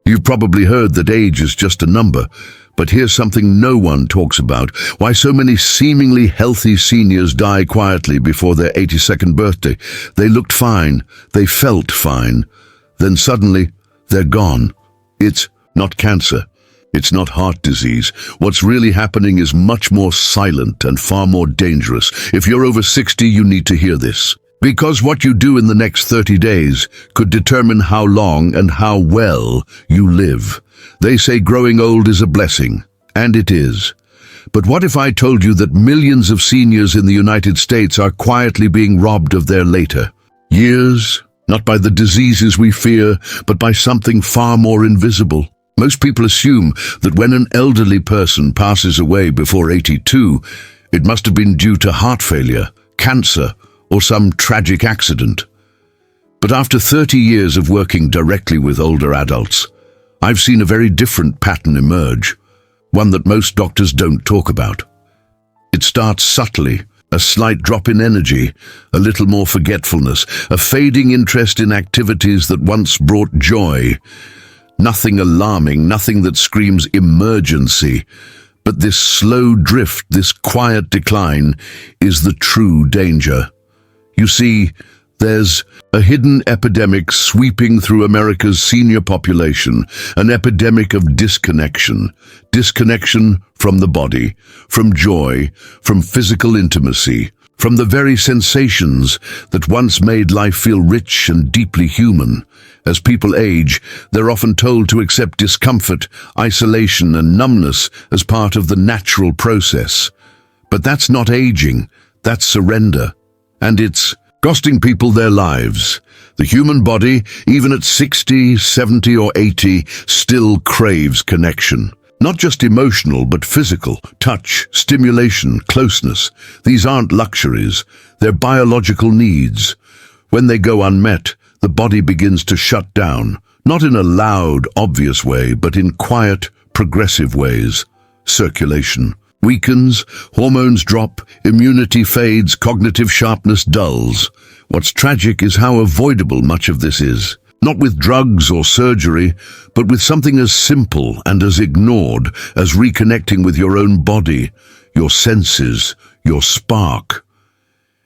You've probably heard that age is just a number, but here's something no one talks about: why so many seemingly healthy seniors die quietly before their 82nd birthday. They looked fine, they felt fine, then suddenly they're gone. It's not cancer. It's not heart disease. What's really happening is much more silent and far more dangerous. If you're over 60, you need to hear this. Because what you do in the next 30 days could determine how long and how well you live. They say growing old is a blessing, and it is. But what if I told you that millions of seniors in the United States are quietly being robbed of their later years? Not by the diseases we fear, but by something far more invisible. Most people assume that when an elderly person passes away before 82, it must have been due to heart failure, cancer, or some tragic accident. But after 30 years of working directly with older adults, I've seen a very different pattern emerge, one that most doctors don't talk about. It starts subtly: a slight drop in energy, a little more forgetfulness, a fading interest in activities that once brought joy. Nothing alarming, nothing that screams emergency, but this slow drift, this quiet decline, is the true danger. You see, there's a hidden epidemic sweeping through America's senior population, an epidemic of disconnection. Disconnection from the body, from joy, from physical intimacy, from the very sensations that once made life feel rich and deeply human. As people age, they're often told to accept discomfort, isolation, and numbness as part of the natural process. But that's not aging, that's surrender. And it's costing people their lives. The human body, even at 60, 70, or 80, still craves connection. Not just emotional, but physical. Touch, stimulation, closeness. These aren't luxuries, they're biological needs. When they go unmet, the body begins to shut down, not in a loud, obvious way, but in quiet, progressive ways. Circulation weakens, hormones drop, immunity fades, cognitive sharpness dulls. What's tragic is how avoidable much of this is. Not with drugs or surgery, but with something as simple and as ignored as reconnecting with your own body, your senses, your spark.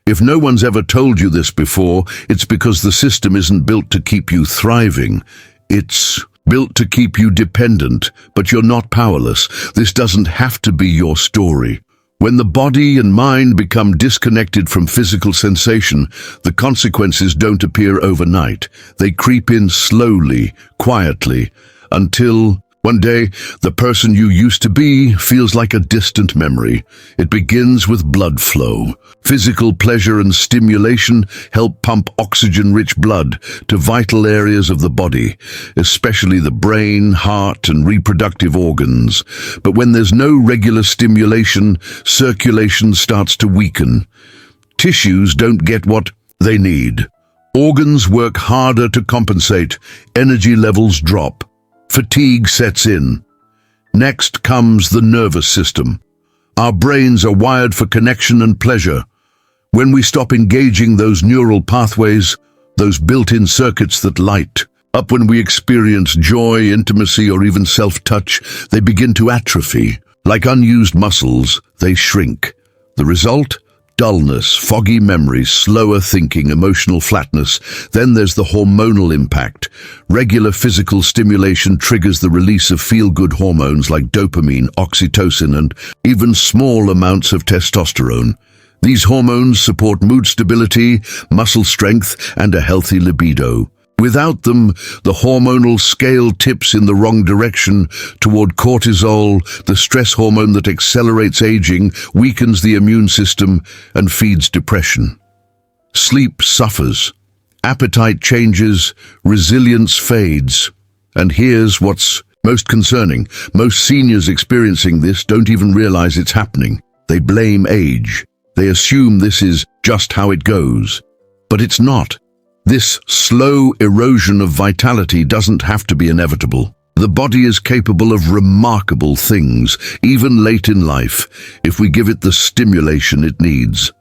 If no one's ever told you this before, it's because the system isn't built to keep you thriving. It's built to keep you dependent, but you're not powerless. This doesn't have to be your story. When the body and mind become disconnected from physical sensation, the consequences don't appear overnight. They creep in slowly, quietly, until one day the person you used to be feels like a distant memory. It begins with blood flow. Physical pleasure and stimulation help pump oxygen-rich blood to vital areas of the body, especially the brain, heart, and reproductive organs. But when there's no regular stimulation, circulation starts to weaken. Tissues don't get what they need. Organs work harder to compensate. Energy levels drop. Fatigue sets in. Next comes the nervous system. Our brains are wired for connection and pleasure. When we stop engaging those neural pathways, those built-in circuits that light up when we experience joy, intimacy, or even self-touch, they begin to atrophy. Like unused muscles, they shrink. The result? Dullness, foggy memories, slower thinking, emotional flatness. Then there's the hormonal impact. Regular physical stimulation triggers the release of feel-good hormones like dopamine, oxytocin, and even small amounts of testosterone. These hormones support mood stability, muscle strength, and a healthy libido. Without them, the hormonal scale tips in the wrong direction toward cortisol, the stress hormone that accelerates aging, weakens the immune system, and feeds depression. Sleep suffers. Appetite changes. Resilience fades. And here's what's most concerning. Most seniors experiencing this don't even realize it's happening. They blame age. They assume this is just how it goes. But it's not. This slow erosion of vitality doesn't have to be inevitable. The body is capable of remarkable things, even late in life, if we give it the stimulation it needs.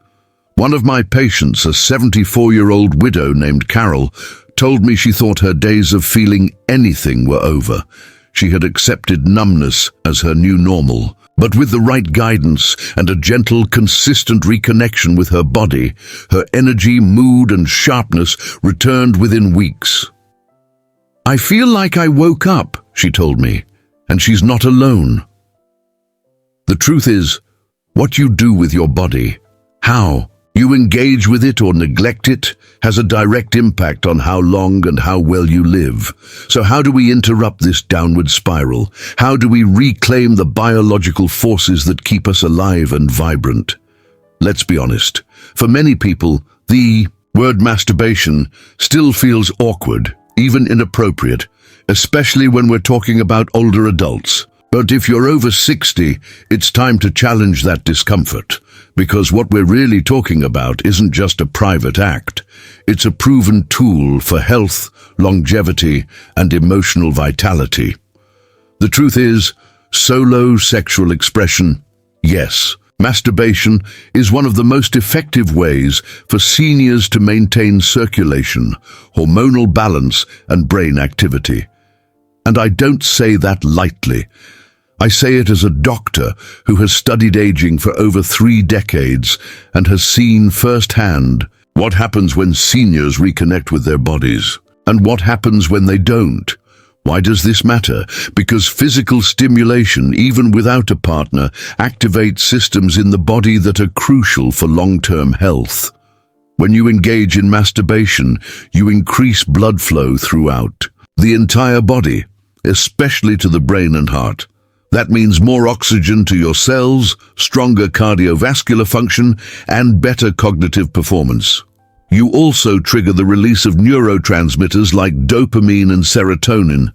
One of my patients, a 74-year-old widow named Carol, told me she thought her days of feeling anything were over. She had accepted numbness as her new normal. But with the right guidance and a gentle, consistent reconnection with her body, her energy, mood, and sharpness returned within weeks. "I feel like I woke up," she told me, and she's not alone. The truth is, what you do with your body, how you engage with it or neglect it, has a direct impact on how long and how well you live. So how do we interrupt this downward spiral? How do we reclaim the biological forces that keep us alive and vibrant? Let's be honest. For many people, the word masturbation still feels awkward, even inappropriate, especially when we're talking about older adults. But if you're over 60, it's time to challenge that discomfort, because what we're really talking about isn't just a private act. It's a proven tool for health, longevity, and emotional vitality. The truth is, solo sexual expression, yes, masturbation is one of the most effective ways for seniors to maintain circulation, hormonal balance, and brain activity. And I don't say that lightly. I say it as a doctor who has studied aging for over 3 decades and has seen firsthand what happens when seniors reconnect with their bodies, and what happens when they don't. Why does this matter? Because physical stimulation, even without a partner, activates systems in the body that are crucial for long-term health. When you engage in masturbation, you increase blood flow throughout the entire body, especially to the brain and heart. That means more oxygen to your cells, stronger cardiovascular function, and better cognitive performance. You also trigger the release of neurotransmitters like dopamine and serotonin,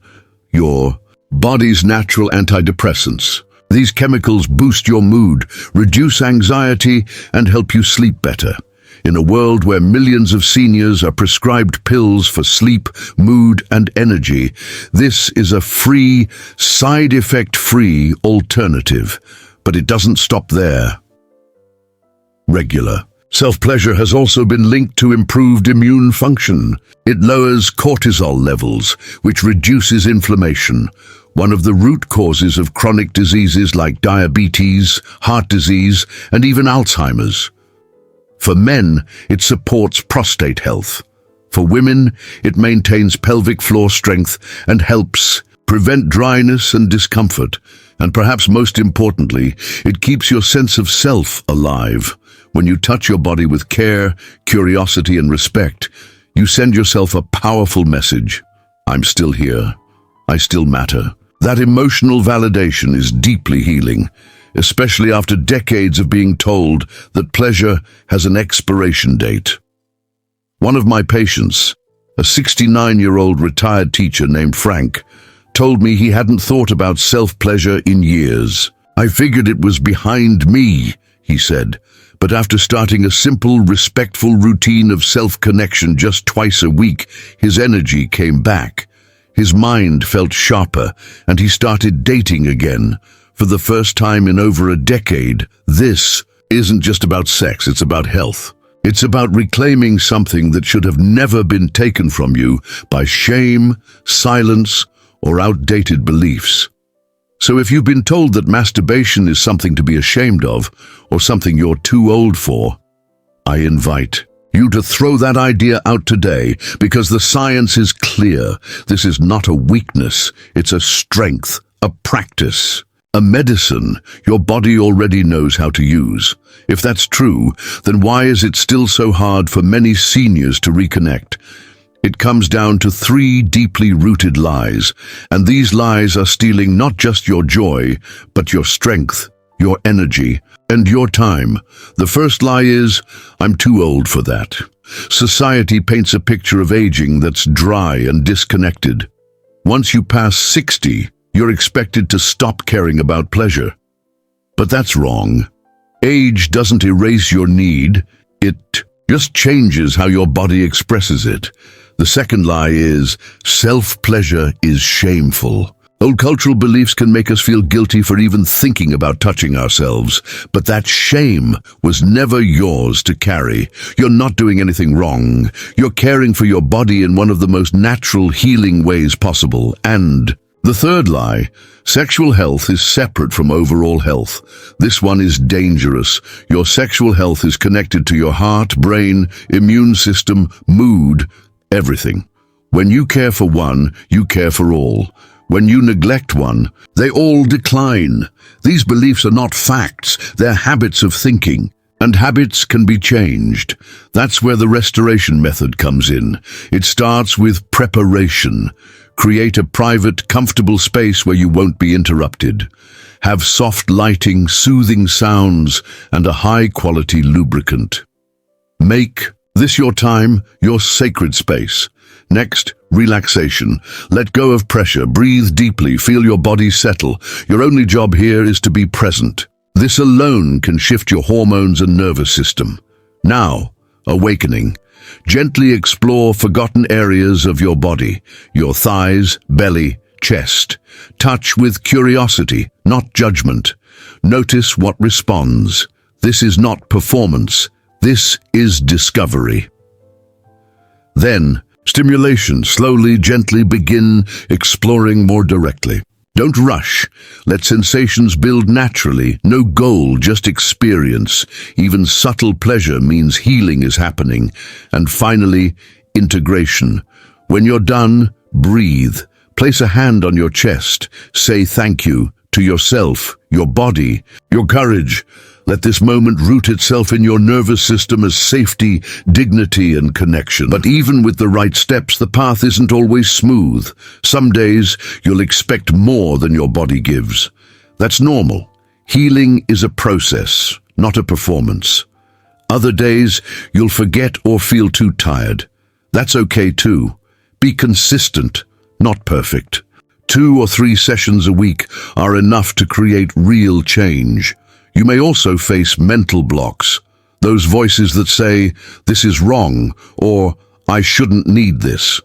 your body's natural antidepressants. These chemicals boost your mood, reduce anxiety, and help you sleep better. In a world where millions of seniors are prescribed pills for sleep, mood, and energy, this is a free, side effect-free alternative. But it doesn't stop there. Regular self-pleasure has also been linked to improved immune function. It lowers cortisol levels, which reduces inflammation, one of the root causes of chronic diseases like diabetes, heart disease, and even Alzheimer's. For men, it supports prostate health. For women, it maintains pelvic floor strength and helps prevent dryness and discomfort. And perhaps most importantly, it keeps your sense of self alive. When you touch your body with care, curiosity, and respect, you send yourself a powerful message. I'm still here. I still matter. That emotional validation is deeply healing, especially after decades of being told that pleasure has an expiration date. One of my patients, a 69-year-old retired teacher named Frank, told me he hadn't thought about self-pleasure in years. "I figured it was behind me," he said, but after starting a simple, respectful routine of self-connection just twice a week, his energy came back. His mind felt sharper, and he started dating again. For the first time in over a decade, this isn't just about sex, it's about health. It's about reclaiming something that should have never been taken from you by shame, silence, or outdated beliefs. So if you've been told that masturbation is something to be ashamed of, or something you're too old for, I invite you to throw that idea out today, because the science is clear. This is not a weakness, it's a strength, a practice. A medicine your body already knows how to use. If that's true, then why is it still so hard for many seniors to reconnect? It comes down to 3 deeply rooted lies, and these lies are stealing not just your joy, but your strength, your energy, and your time. The first lie is, "I'm too old for that." Society paints a picture of aging that's dry and disconnected. Once you pass 60, you're expected to stop caring about pleasure. But that's wrong. Age doesn't erase your need, it just changes how your body expresses it. The second lie is, self-pleasure is shameful. Old cultural beliefs can make us feel guilty for even thinking about touching ourselves, but that shame was never yours to carry. You're not doing anything wrong. You're caring for your body in one of the most natural healing ways possible. And the third lie, sexual health is separate from overall health. This one is dangerous. Your sexual health is connected to your heart, brain, immune system, mood, everything. When you care for one, you care for all. When you neglect one, they all decline. These beliefs are not facts, they're habits of thinking. And habits can be changed. That's where the restoration method comes in. It starts with preparation. Create a private, comfortable space where you won't be interrupted. Have soft lighting, soothing sounds, and a high-quality lubricant. Make this your time, your sacred space. Next, relaxation. Let go of pressure, breathe deeply, feel your body settle. Your only job here is to be present. This alone can shift your hormones and nervous system. Now, awakening. Gently explore forgotten areas of your body, your thighs, belly, chest. Touch with curiosity, not judgment. Notice what responds. This is not performance. This is discovery. Then, stimulation. Slowly, gently begin exploring more directly. Don't rush. Let sensations build naturally. No goal, just experience. Even subtle pleasure means healing is happening. And finally, integration. When you're done, breathe. Place a hand on your chest. Say thank you to yourself, your body, your courage. Let this moment root itself in your nervous system as safety, dignity, and connection. But even with the right steps, the path isn't always smooth. Some days, you'll expect more than your body gives. That's normal. Healing is a process, not a performance. Other days, you'll forget or feel too tired. That's okay too. Be consistent, not perfect. 2 or 3 sessions a week are enough to create real change. You may also face mental blocks, those voices that say, "This is wrong," or "I shouldn't need this."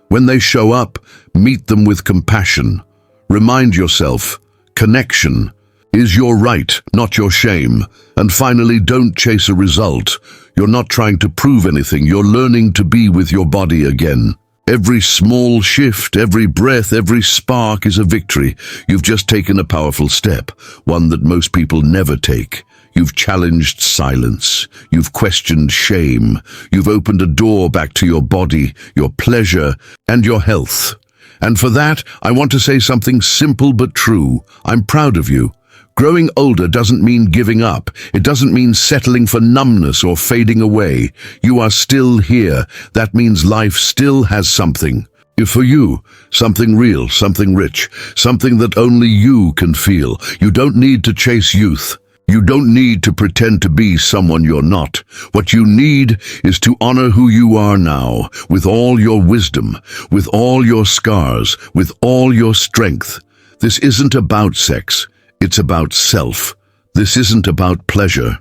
When they show up, meet them with compassion. Remind yourself, connection is your right, not your shame. And finally, don't chase a result. You're not trying to prove anything. You're learning to be with your body again. Every small shift, every breath, every spark is a victory. You've just taken a powerful step, one that most people never take. You've challenged silence. You've questioned shame. You've opened a door back to your body, your pleasure, and your health. And for that, I want to say something simple but true. I'm proud of you. Growing older doesn't mean giving up. It doesn't mean settling for numbness or fading away. You are still here. That means life still has something. If for you, something real, something rich, something that only you can feel. You don't need to chase youth. You don't need to pretend to be someone you're not. What you need is to honor who you are now, with all your wisdom, with all your scars, with all your strength. This isn't about sex. It's about self. This isn't about pleasure.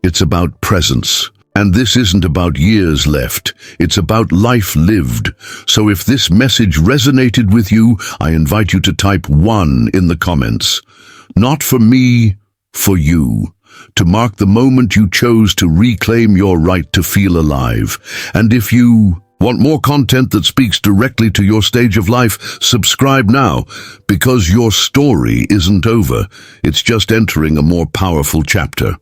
It's about presence. And this isn't about years left. It's about life lived. So if this message resonated with you, I invite you to type 1 in the comments. Not for me, for you. To mark the moment you chose to reclaim your right to feel alive. And if you want more content that speaks directly to your stage of life? Subscribe now, because your story isn't over. It's just entering a more powerful chapter.